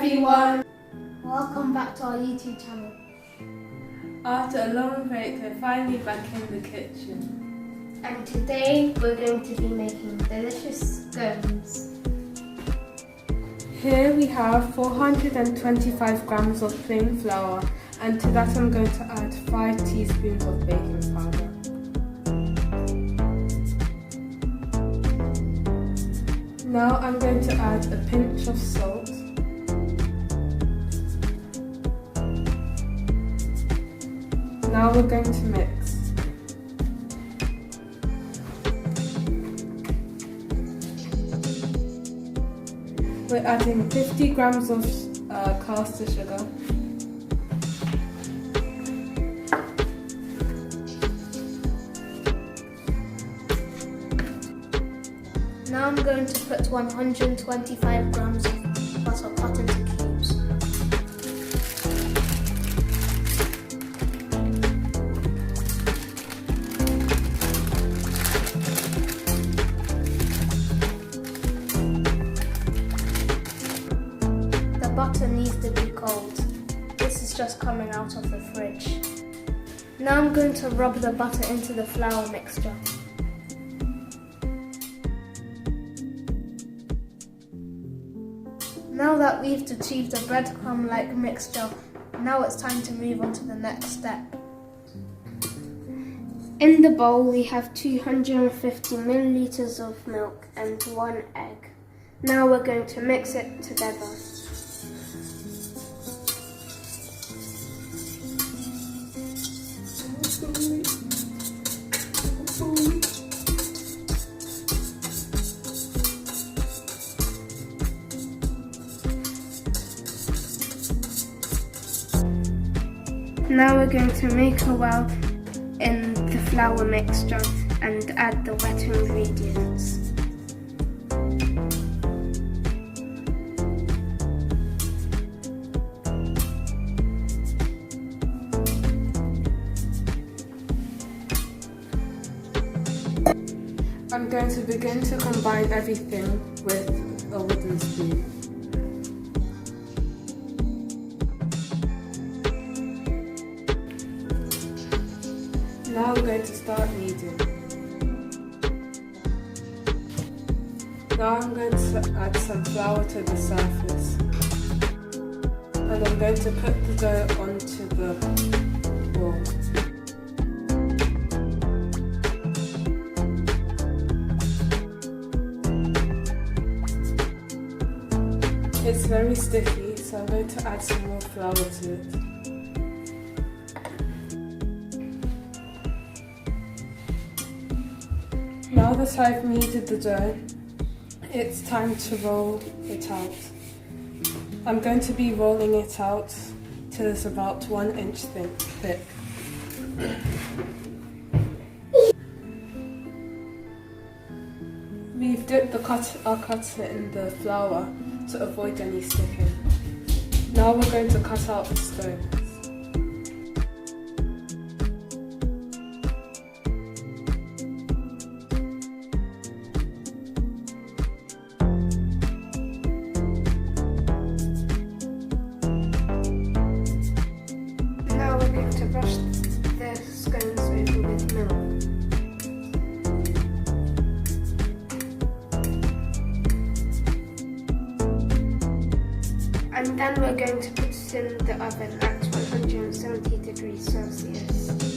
everyone! Welcome back to our YouTube channel. After a long break, we're finally back in the kitchen. And today we're going to be making delicious scones. Here we have 425 grams of plain flour, and to that I'm going to add 5 teaspoons of baking powder. Now I'm going to add a pinch of salt. Now we're going to mix. We're adding 50 grams of caster sugar. Now I'm going to put 125 grams of butter cut into cubes. The butter needs to be cold. This is just coming out of the fridge. Now I'm going to rub the butter into the flour mixture. Now that we've achieved a breadcrumb-like mixture, now it's time to move on to the next step. In the bowl we have 250 milliliters of milk and 1 egg. Now we're going to mix it together. Now we're going to make a well in the flour mixture and add the wet ingredients. I'm going to begin to combine everything with a wooden spoon. Now we're going to start kneading. Now I'm going to add some flour to the surface. And I'm going to put the dough onto the bowl. It's very sticky, so I'm going to add some more flour to it. Now that I've kneaded the dough, it's time to roll it out. I'm going to be rolling it out till it's about 1 inch thick. We've dipped our cutter in the flour to avoid any sticking. Now we're going to cut out the scones. Now we're going to brush the scones over with milk. And then we're going to put it in the oven at 170 degrees Celsius.